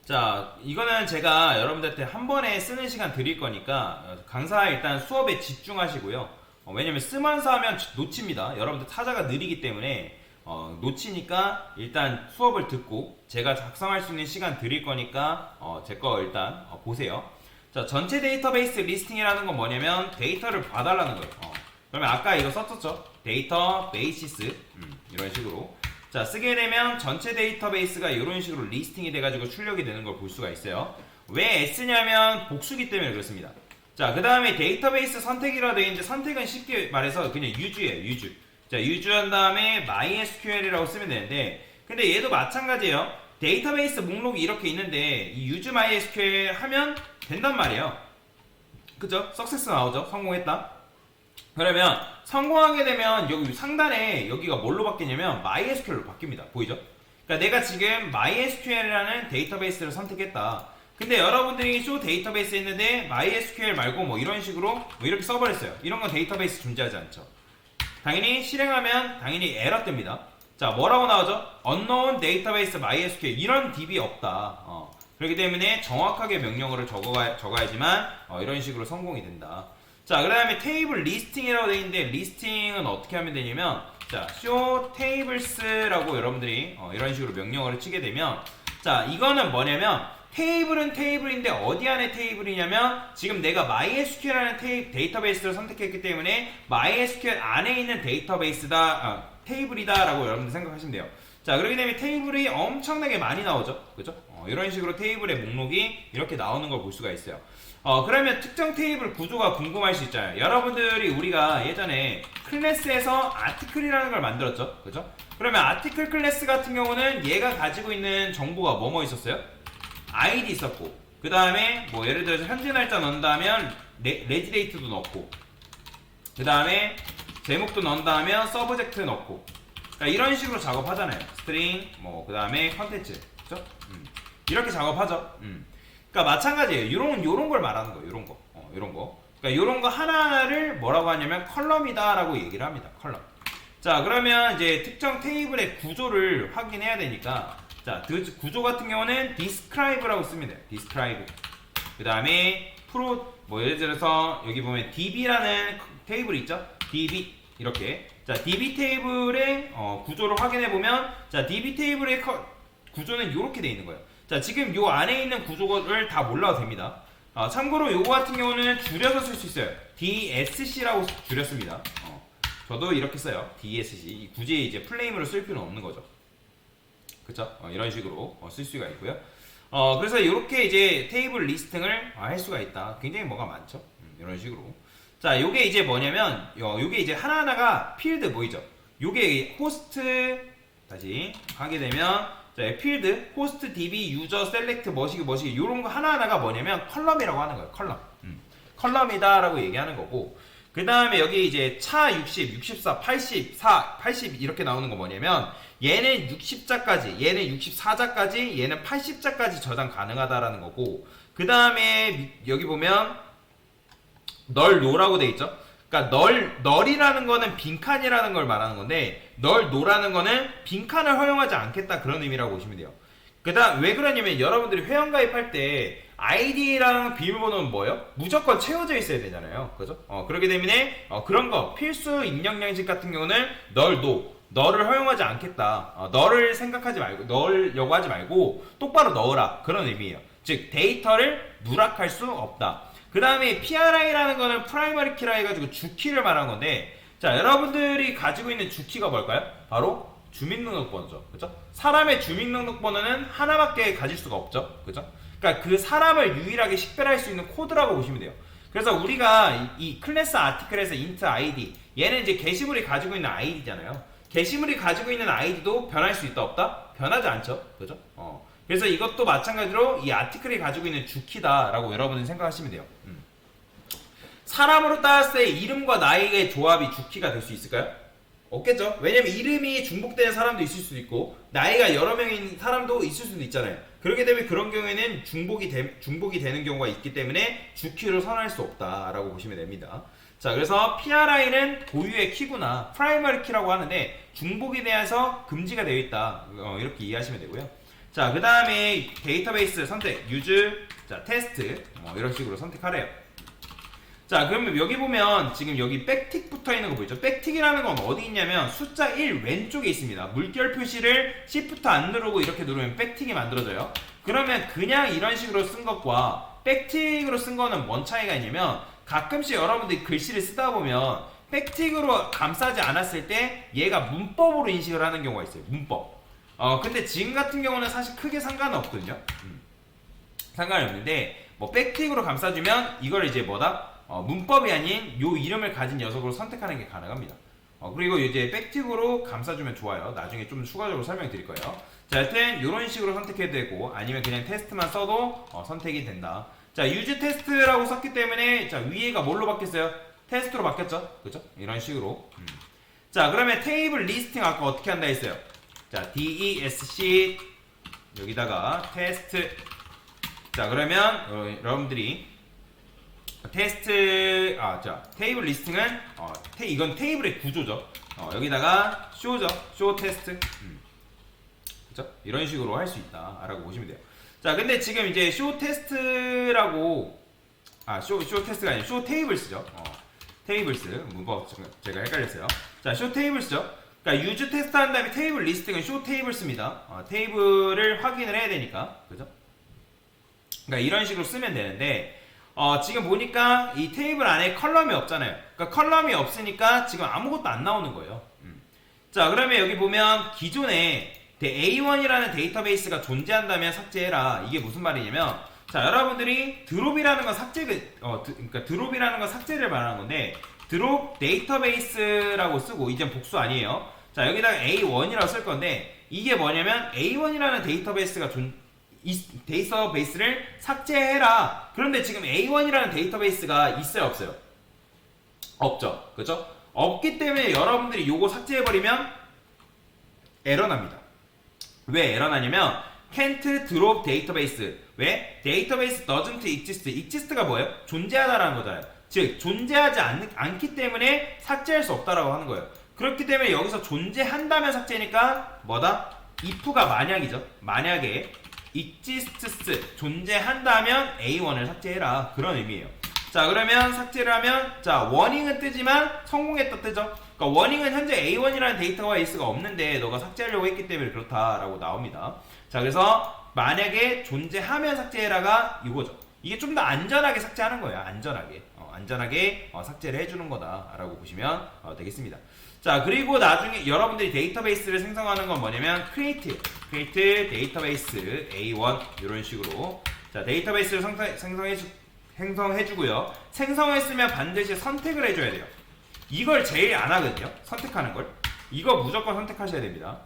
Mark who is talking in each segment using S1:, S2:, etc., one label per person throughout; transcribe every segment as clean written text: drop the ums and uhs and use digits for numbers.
S1: 자, 이거는 제가 여러분들한테 한 번에 쓰는 시간 드릴 거니까 강사 일단 수업에 집중하시고요. 왜냐면 쓰면서 하면 놓칩니다. 여러분들 타자가 느리기 때문에 놓치니까 일단 수업을 듣고 제가 작성할 수 있는 시간 드릴 거니까 제 거 일단 보세요. 자, 전체 데이터베이스 리스팅이라는 건 뭐냐면 데이터를 봐달라는 거예요. 그러면 아까 이거 썼었죠? 데이터 베이시스 이런 식으로 자, 쓰게 되면 전체 데이터베이스가 이런 식으로 리스팅이 돼가지고 출력이 되는 걸 볼 수가 있어요. 왜 S냐면 복수기 때문에 그렇습니다. 자, 그 다음에 데이터베이스 선택이라고 되어 있는데 선택은 쉽게 말해서 그냥 유주예요, 유주. 자, 유주한 다음에 MySQL이라고 쓰면 되는데 근데 얘도 마찬가지예요. 데이터베이스 목록이 이렇게 있는데 이 유주 MySQL 하면 된단 말이에요. 그죠? 석세스 나오죠? 성공했다. 그러면 성공하게 되면 여기 상단에 여기가 뭘로 바뀌냐면 MySQL로 바뀝니다. 보이죠? 그러니까 내가 지금 MySQL이라는 데이터베이스를 선택했다. 근데 여러분들이 쇼 데이터베이스 했는데 MySQL 말고 뭐 이런 식으로 뭐 이렇게 써버렸어요. 이런 건 데이터베이스 존재하지 않죠. 당연히 실행하면 당연히 에러 뜹니다. 자, 뭐라고 나오죠? unknown database MySQL 이런 DB 없다. 그렇기 때문에 정확하게 명령어를 적어야지만 이런 식으로 성공이 된다. 자, 그 다음에 테이블 리스팅이라고 되어 있는데 리스팅은 어떻게 하면 되냐면 자, show tables라고 여러분들이 이런 식으로 명령어를 치게 되면 자, 이거는 뭐냐면 테이블은 테이블인데 어디 안에 테이블이냐면 지금 내가 MySQL이라는 데이터베이스를 선택했기 때문에 MySQL 안에 있는 데이터베이스다 테이블이다 라고 여러분들 생각하시면 돼요. 자, 그렇기 때문에 테이블이 엄청나게 많이 나오죠. 그죠? 이런 식으로 테이블의 목록이 이렇게 나오는 걸 볼 수가 있어요. 그러면 특정 테이블 구조가 궁금할 수 있잖아요. 여러분들이 우리가 예전에 클래스에서 아티클이라는 걸 만들었죠. 그죠? 그러면 아티클 클래스 같은 경우는 얘가 가지고 있는 정보가 뭐뭐 있었어요? 아이디 있었고, 그 다음에 뭐 예를 들어서 현재 날짜 넣는다면 레지데이트도 넣고, 그 다음에 제목도 넣는다면 서브젝트 넣고, 그러니까 이런 식으로 작업하잖아요. 스트링, 뭐 그 다음에 컨텐츠, 그죠? 이렇게 작업하죠. 그러니까 마찬가지예요. 요런 걸 말하는 거예요. 요런 거. 요런 거. 그러니까 요런 거 하나를 뭐라고 하냐면 컬럼이다라고 얘기를 합니다. 컬럼. 자, 그러면 이제 특정 테이블의 구조를 확인해야 되니까 자, 그 구조 같은 경우는 describe라고 쓰면 돼요. describe. 그다음에 뭐 예를 들어서 여기 보면 db라는 테이블이 있죠? db 이렇게. 자, db 테이블의 구조를 확인해 보면 자, db 테이블의 구조는 이렇게 돼 있는 거예요. 자, 지금 요 안에 있는 구조를 다 몰라도 됩니다. 참고로 요거 같은 경우는 줄여서 쓸 수 있어요. DSC라고 줄였습니다. 저도 이렇게 써요. DSC. 굳이 이제 플레임으로 쓸 필요는 없는 거죠. 그쵸? 이런 식으로 쓸 수가 있고요. 그래서 이렇게 이제 테이블 리스팅을 할 수가 있다. 굉장히 뭐가 많죠. 이런 식으로. 자, 요게 이제 뭐냐면, 요게 이제 하나하나가 필드 보이죠? 요게 호스트, 다시 하게 되면, 자, 필드, 호스트, db, 유저, 셀렉트, 뭐시기, 요런 거 하나하나가 뭐냐면 컬럼이라고 하는 거예요. 컬럼. 컬럼이다라고 얘기하는 거고, 그 다음에 여기 이제 차 60, 64, 84, 80 이렇게 나오는 거 뭐냐면 얘는 60자까지, 얘는 64자까지, 얘는 80자까지 저장 가능하다라는 거고 그 다음에 여기 보면 널노라고 돼 있죠. 그러니까 널이라는 거는 빈칸이라는 걸 말하는 건데 널노라는 거는 빈칸을 허용하지 않겠다 그런 의미라고 보시면 돼요. 그 다음 왜 그러냐면 여러분들이 회원가입할 때 아이디랑 비밀번호는 뭐예요? 무조건 채워져 있어야 되잖아요. 그죠? 그렇기 때문에 그런 거 필수 입력 양식 같은 경우는 너를 허용하지 않겠다. 너를 생각하지 말고 넣으려고 하지 말고 똑바로 넣으라 그런 의미예요. 즉 데이터를 누락할 수 없다. 그 다음에 PRI라는 거는 프라이머리 키라 해가지고 주키를 말하는 건데 자, 여러분들이 가지고 있는 주키가 뭘까요? 바로 주민등록번호죠. 그죠? 사람의 주민등록번호는 하나밖에 가질 수가 없죠. 그죠? 그러니까 그 사람을 유일하게 식별할 수 있는 코드라고 보시면 돼요. 그래서 우리가 이 클래스 아티클에서 int id 얘는 이제 게시물이 가지고 있는 id잖아요. 게시물이 가지고 있는 id도 변할 수 있다 없다? 변하지 않죠. 그죠? 그래서 이것도 마찬가지로 이 아티클이 가지고 있는 주키다라고 여러분은 생각하시면 돼요. 사람으로 따졌을 때 이름과 나이의 조합이 주키가 될 수 있을까요? 없겠죠. 왜냐면 이름이 중복되는 사람도 있을 수도 있고 나이가 여러 명인 사람도 있을 수도 있잖아요. 그렇기 때문에 그런 경우에는 중복이 되는 경우가 있기 때문에 주키를 선언할 수 없다라고 보시면 됩니다. 자, 그래서 PRI는 고유의 키구나 프라이머리 키라고 하는데 중복에 대해서 금지가 되어 있다 이렇게 이해하시면 되고요. 자, 그 다음에 데이터베이스 선택, 유즈, 자, 테스트, 이런 식으로 선택하래요. 자, 그러면 여기 보면 지금 여기 백틱 붙어 있는 거 보이죠? 백틱이라는 건 어디 있냐면 숫자 1 왼쪽에 있습니다. 물결 표시를 Shift 안 누르고 이렇게 누르면 백틱이 만들어져요. 그러면 그냥 이런 식으로 쓴 것과 백틱으로 쓴 거는 뭔 차이가 있냐면 가끔씩 여러분들이 글씨를 쓰다 보면 백틱으로 감싸지 않았을 때 얘가 문법으로 인식을 하는 경우가 있어요. 문법. 근데 지금 같은 경우는 사실 크게 상관은 없거든요. 상관이 없는데 뭐 백틱으로 감싸주면 이걸 이제 뭐다? 문법이 아닌 요 이름을 가진 녀석으로 선택하는 게 가능합니다. 그리고 이제 백틱으로 감싸주면 좋아요. 나중에 좀 추가적으로 설명드릴 거예요. 자, 여튼 이런 식으로 선택해도 되고 아니면 그냥 테스트만 써도 선택이 된다. 자, 유즈 테스트라고 썼기 때문에 자, 위에가 뭘로 바뀌었어요? 테스트로 바뀌었죠? 그죠? 이런 식으로. 자, 그러면 테이블 리스팅 아까 어떻게 한다 했어요? 자, DESC 여기다가 테스트. 자, 그러면 여러분들이 테스트 자, 테이블 리스팅은 이건 테이블의 구조죠. 여기다가 쇼죠. 쇼 테스트. 그죠? 이런 식으로 할 수 있다라고 보시면 돼요. 자, 근데 지금 이제 쇼 테스트라고 쇼 테스트가 아니라 쇼 테이블스죠. 테이블스 문법 제가 헷갈렸어요. 자, 쇼 테이블스죠. 그러니까 유즈 테스트 한 다음에 테이블 리스팅은 쇼 테이블스입니다. 테이블을 확인을 해야 되니까. 그죠? 그러니까 이런 식으로 쓰면 되는데 지금 보니까 이 테이블 안에 컬럼이 없잖아요. 그러니까 컬럼이 없으니까 지금 아무것도 안 나오는 거예요. 자, 그러면 여기 보면 기존에 A1이라는 데이터베이스가 존재한다면 삭제해라. 이게 무슨 말이냐면 자, 여러분들이 드롭이라는 건 그러니까 드롭이라는 건 삭제를 말하는 건데 드롭 데이터베이스라고 쓰고 이젠 복수 아니에요. 자, 여기다가 A1이라고 쓸 건데 이게 뭐냐면 A1이라는 데이터베이스를 삭제해라. 그런데 지금 A1이라는 데이터베이스가 있어요, 없어요? 없죠. 그죠? 없기 때문에 여러분들이 요거 삭제해버리면 에러 납니다. 왜 에러 나냐면 can't drop database. 왜? database doesn't exist. exist가 뭐예요? 존재하다라는 거잖아요. 즉 존재하지 않기 때문에 삭제할 수 없다라고 하는 거예요. 그렇기 때문에 여기서 존재한다면 삭제니까 뭐다? if가 만약이죠. 만약에 exists 존재한다면 A1을 삭제해라. 그런 의미예요. 자, 그러면 삭제를 하면 자, 워닝은 뜨지만 성공했다 뜨죠. 그러니까 워닝은 현재 A1이라는 데이터베이스가 없는데 너가 삭제하려고 했기 때문에 그렇다라고 나옵니다. 자, 그래서 만약에 존재하면 삭제해라가 이거죠. 이게 좀 더 안전하게 삭제하는 거예요. 안전하게 삭제를 해주는 거다라고 보시면 되겠습니다. 자, 그리고 나중에 여러분들이 데이터베이스를 생성하는 건 뭐냐면 create 데이터베이스 A1 이런 식으로 자, 데이터베이스를 생성해주고요. 생성했으면 반드시 선택을 해줘야 돼요. 이걸 제일 안 하거든요. 선택하는 걸. 이거 무조건 선택하셔야 됩니다.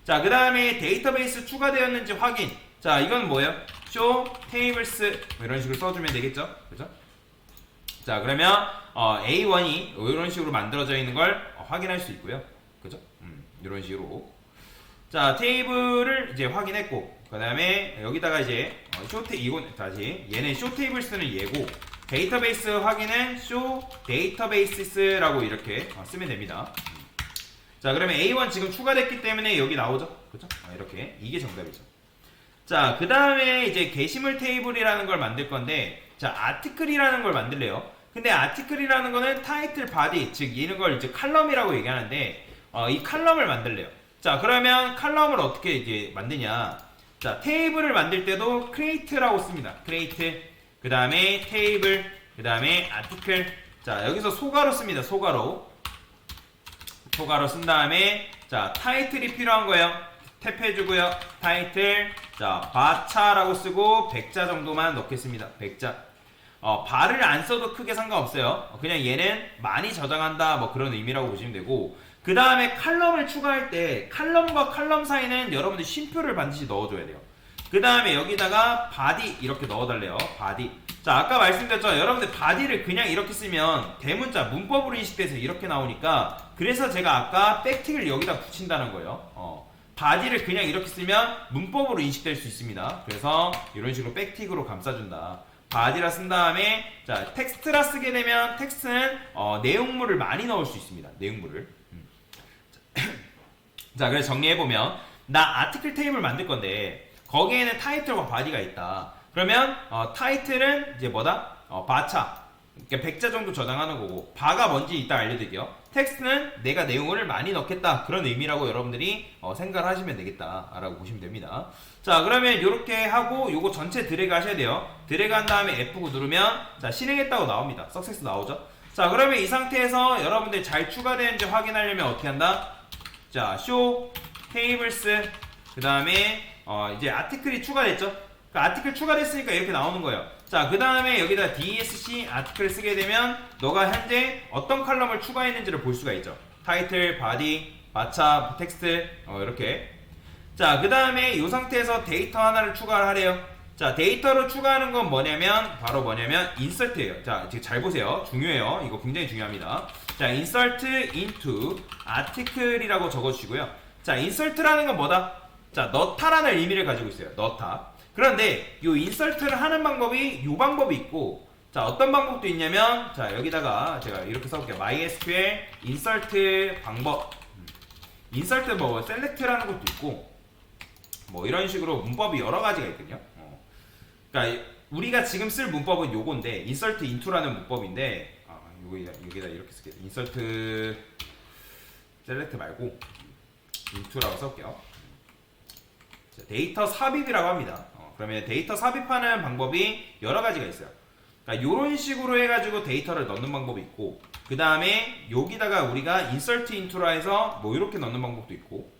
S1: 자, 그 다음에 데이터베이스 추가되었는지 확인. 자, 이건 뭐예요? show tables 이런 식으로 써주면 되겠죠? 그죠? 자, 그러면 A1이 이런 식으로 만들어져 있는 걸 확인할 수 있고요. 그죠? 이런 식으로. 자, 테이블을 이제 확인했고, 그 다음에 여기다가 이제 이건 다시 얘는 show tables는 얘고 데이터베이스 확인은 show databases라고 이렇게 쓰면 됩니다. 자, 그러면 A1 지금 추가됐기 때문에 여기 나오죠? 그죠? 이렇게 이게 정답이죠. 자, 그 다음에 이제 게시물 테이블이라는 걸 만들 건데 자, 아티클이라는 걸 만들래요. 근데 아티클이라는 거는 타이틀 바디, 즉 이런 걸 이제 칼럼이라고 얘기하는데 이 칼럼을 만들래요. 자, 그러면 칼럼을 어떻게 이제 만드냐? 자, 테이블을 만들 때도 create라고 씁니다. create. 그 다음에 테이블, 그 다음에 아티클. 자, 여기서 소가로 씁니다. 소가로 쓴 다음에 자, 타이틀이 필요한 거예요. 탭해주고요. 타이틀. 자, 바차라고 쓰고 100자 정도만 넣겠습니다. 100자. 발을 안 써도 크게 상관없어요. 그냥 얘는 많이 저장한다 뭐 그런 의미라고 보시면 되고, 그 다음에 칼럼을 추가할 때 칼럼과 칼럼 사이는 여러분들 쉼표를 반드시 넣어줘야 돼요. 그 다음에 여기다가 바디 이렇게 넣어달래요. 바디. 자, 아까 말씀드렸죠. 여러분들 바디를 그냥 이렇게 쓰면 대문자 문법으로 인식돼서 이렇게 나오니까, 그래서 제가 아까 백틱을 여기다 붙인다는 거예요. 바디를 그냥 이렇게 쓰면 문법으로 인식될 수 있습니다. 그래서 이런 식으로 백틱으로 감싸준다. 바디라 쓴 다음에 자, 텍스트라 쓰게 되면 텍스트는 내용물을 많이 넣을 수 있습니다. 내용물을. 자, 그래서 정리해보면 나 아티클 테이블 만들 건데 거기에는 타이틀과 바디가 있다. 그러면 타이틀은 이제 뭐다? 바차. 그러니까 100자 정도 저장하는 거고, 바가 뭔지 이따 알려드릴게요. 텍스트는 내가 내용을 많이 넣겠다, 그런 의미라고 여러분들이 생각을 하시면 되겠다라고 보시면 됩니다. 자, 그러면 이렇게 하고 요거 전체 드래그 하셔야 돼요. 드래그 한 다음에 F9 누르면 자, 실행했다고 나옵니다. 석세스 나오죠. 자, 그러면 이 상태에서 여러분들 잘 추가되는지 확인하려면 어떻게 한다? 자, show tables, 그 다음에 이제 아티클이 추가됐죠. 그 아티클 추가됐으니까 이렇게 나오는 거예요. 자, 그 다음에 여기다 DSC 아티클을 쓰게 되면 너가 현재 어떤 칼럼을 추가했는지를 볼 수가 있죠. 타이틀, 바디, 마차, 텍스트, 이렇게. 자, 그 다음에 이 상태에서 데이터 하나를 추가를 하래요. 자, 데이터를 추가하는 건 뭐냐면 바로 뭐냐면 인설트예요. 자, 지금 잘 보세요. 중요해요. 이거 굉장히 중요합니다. 자, insert into article이라고 적어주시고요. 자, insert라는 건 뭐다? 자, 넣다라는 의미를 가지고 있어요. 넣다. 그런데 이 insert를 하는 방법이 이 방법이 있고, 자, 어떤 방법도 있냐면, 자, 여기다가 제가 이렇게 써볼게요. MySQL insert 방법. insert 뭐 select라는 것도 있고, 뭐 이런 식으로 문법이 여러 가지가 있거든요. 그러니까 우리가 지금 쓸 문법은 요건데, insert into라는 문법인데, 여기다 이렇게 쓸게요. insert select 말고 into라고 써볼게요. 자, 데이터 삽입이라고 합니다. 그러면 데이터 삽입하는 방법이 여러 가지가 있어요. 그러니까 이런 식으로 해가지고 데이터를 넣는 방법이 있고, 그 다음에 여기다가 우리가 insert into라 해서 뭐 이렇게 넣는 방법도 있고.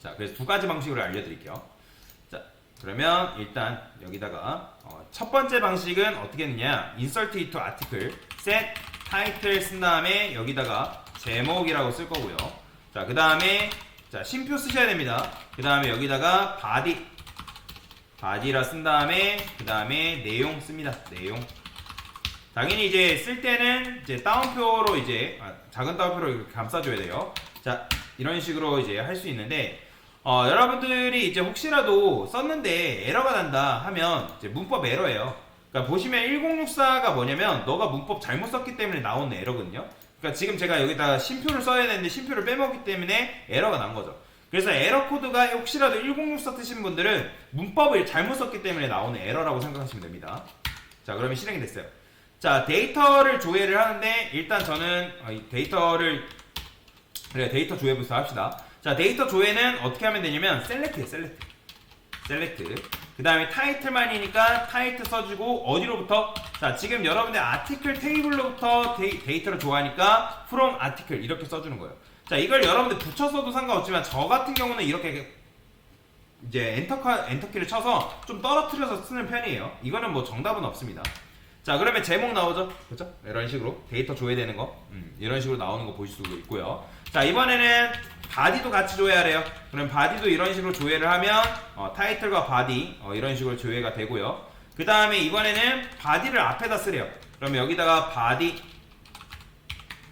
S1: 자, 그래서 두 가지 방식으로 알려드릴게요. 자, 그러면 일단 여기다가 첫 번째 방식은 어떻게 했느냐, insert into article, set title 쓴 다음에 여기다가 제목이라고 쓸 거고요. 자, 그 다음에 자, 쉼표 쓰셔야 됩니다. 그 다음에 여기다가 바디라 쓴 다음에 그 다음에 내용 씁니다. 내용. 당연히 이제 쓸 때는 이제 따옴표로 이제 작은 따옴표로 이렇게 감싸줘야 돼요. 자, 이런 식으로 이제 할 수 있는데, 여러분들이 이제 혹시라도 썼는데 에러가 난다 하면 이제 문법 에러예요. 그러니까 보시면 1064가 뭐냐면 너가 문법 잘못 썼기 때문에 나오는 에러거든요. 그러니까 지금 제가 여기다 쉼표를 써야 되는데 쉼표를 빼먹기 때문에 에러가 난 거죠. 그래서 에러 코드가 혹시라도 1064 쓰신 분들은 문법을 잘못 썼기 때문에 나오는 에러라고 생각하시면 됩니다. 자, 그러면 실행이 됐어요. 자, 데이터를 조회를 하는데 일단 저는 데이터 조회부터 합시다. 자, 데이터 조회는 어떻게 하면 되냐면 셀렉트예요. 셀렉트. 그 다음에 타이틀만이니까 타이틀 써주고 어디로부터? 자, 지금 여러분들 아티클 테이블로부터 데이터를 조회하니까 from article 이렇게 써주는 거예요. 자, 이걸 여러분들 붙였어도 상관없지만 저 같은 경우는 이렇게 이제 엔터키를 쳐서 좀 떨어뜨려서 쓰는 편이에요. 이거는 뭐 정답은 없습니다. 자, 그러면 제목 나오죠? 그렇죠? 이런 식으로 데이터 조회되는 거, 이런 식으로 나오는 거 보실 수도 있고요. 자, 이번에는 바디도 같이 조회하래요. 그럼 바디도 이런 식으로 조회를 하면 타이틀과 바디 이런 식으로 조회가 되고요. 그 다음에 이번에는 바디를 앞에다 쓰래요. 그러면 여기다가 바디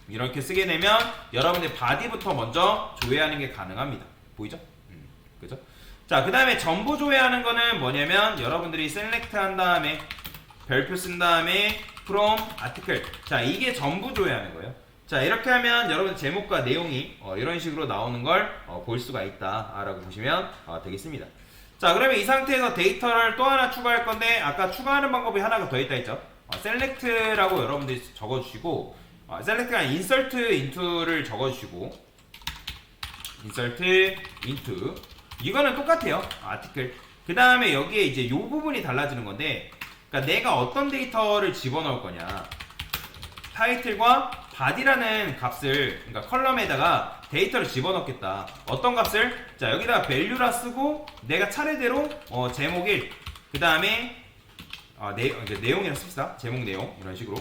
S1: 이렇게 쓰게 되면 여러분들 바디부터 먼저 조회하는 게 가능합니다. 보이죠? 그죠? 자, 그 다음에 전부 조회하는 거는 뭐냐면 여러분들이 셀렉트 한 다음에 별표 쓴 다음에 from article. 자, 이게 전부 조회하는 거예요. 자, 이렇게 하면 여러분 제목과 내용이 이런 식으로 나오는 걸 볼 수가 있다라고 보시면 되겠습니다. 자, 그러면 이 상태에서 데이터를 또 하나 추가할 건데 아까 추가하는 방법이 하나가 더 있다 했죠. select라고 여러분들이 적어주시고 select가 insert into를 적어주시고 insert into 이거는 똑같아요. article. 그 다음에 여기에 이제 이 부분이 달라지는 건데, 그러니까 내가 어떤 데이터를 집어넣을 거냐, 타이틀과 바디라는 값을, 그러니까 컬럼에다가 데이터를 집어넣겠다. 어떤 값을? 자, 여기다가 value라 쓰고 내가 차례대로 제목 1, 그 다음에 내용이라 씁시다. 제목 내용 이런 식으로.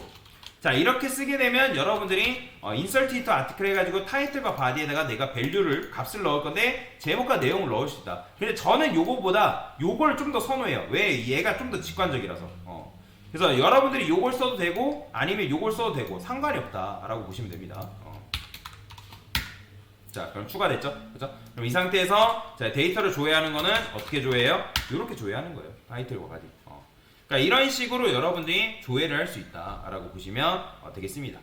S1: 자, 이렇게 쓰게 되면 여러분들이 insert into article 해가지고 타이틀과 바디에다가 내가 value를 값을 넣을 건데 제목과 내용을 넣을 수 있다. 근데 저는 요거보다 요걸 좀 더 선호해요. 왜? 얘가 좀 더 직관적이라서. 그래서 여러분들이 요걸 써도 되고 아니면 요걸 써도 되고 상관이 없다라고 보시면 됩니다. 자, 그럼 추가됐죠? 그죠? 그럼 이 상태에서 자, 데이터를 조회하는 거는 어떻게 조회해요? 이렇게 조회하는 거예요. 타이틀과 바디. 그러니까 이런 식으로 여러분들이 조회를 할 수 있다라고 보시면 되겠습니다.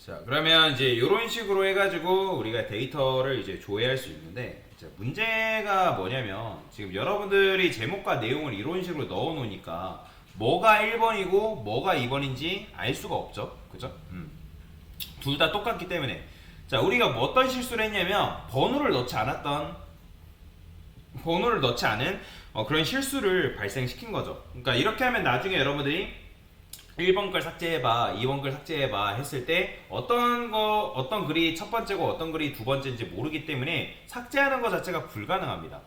S1: 자, 그러면 이제 이런 식으로 해가지고 우리가 데이터를 이제 조회할 수 있는데, 자, 문제가 뭐냐면 지금 여러분들이 제목과 내용을 이런 식으로 넣어 놓으니까 뭐가 1번이고 뭐가 2번인지 알 수가 없죠. 그죠? 둘 다 똑같기 때문에. 자, 우리가 뭐 어떤 실수를 했냐면 번호를 넣지 않은 그런 실수를 발생시킨 거죠. 그러니까 이렇게 하면 나중에 여러분들이 1번 걸 삭제해봐, 2번 걸 삭제해봐 했을 때 어떤 글이 첫 번째고 어떤 글이 두 번째인지 모르기 때문에 삭제하는 것 자체가 불가능합니다.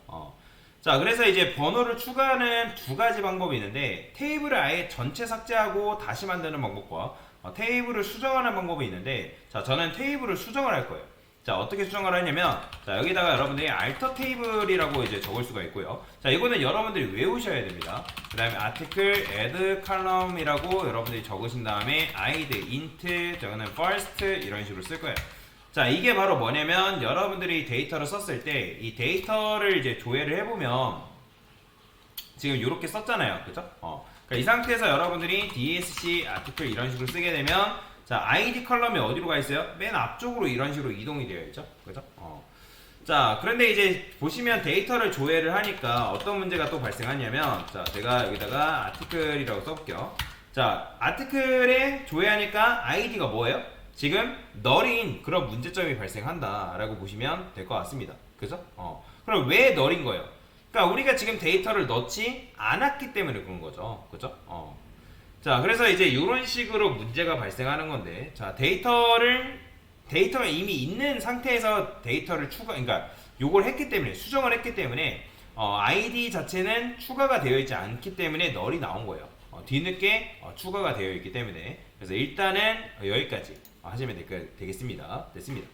S1: 자, 그래서 이제 번호를 추가하는 두 가지 방법이 있는데 테이블을 아예 전체 삭제하고 다시 만드는 방법과 테이블을 수정하는 방법이 있는데, 자, 저는 테이블을 수정을 할 거예요. 자, 어떻게 수정을 하냐면, 자, 여기다가 여러분들이 alter 테이블이라고 이제 적을 수가 있고요. 자, 이거는 여러분들이 외우셔야 됩니다. 그 다음에 article add column이라고 여러분들이 적으신 다음에 id int 저거는 first 이런 식으로 쓸 거예요. 자, 이게 바로 뭐냐면 여러분들이 데이터를 썼을 때 이 데이터를 이제 조회를 해보면 지금 이렇게 썼잖아요. 그죠? 그러니까 이 상태에서 여러분들이 dsc article 이런 식으로 쓰게 되면, 자, id 컬럼이 어디로 가 있어요? 맨 앞쪽으로 이런 식으로 이동이 되어 있죠. 그죠? 자, 그런데 이제 보시면 데이터를 조회를 하니까 어떤 문제가 또 발생하냐면, 자, 제가 여기다가 article이라고 써볼게요. 자, article에 조회하니까 id가 뭐예요? 지금 널인 그런 문제점이 발생한다 라고 보시면 될 것 같습니다. 그죠? 그럼 왜 널인 거예요? 그러니까 우리가 지금 데이터를 넣지 않았기 때문에 그런 거죠. 그죠? 자, 그래서 이제 이런 식으로 문제가 발생하는 건데, 자, 데이터가 이미 있는 상태에서 데이터를 그러니까 요걸 했기 때문에, 수정을 했기 때문에, ID 자체는 추가가 되어 있지 않기 때문에 널이 나온 거예요. 뒤늦게 추가가 되어 있기 때문에. 그래서 일단은 여기까지 하시면 되겠습니다. 됐습니다.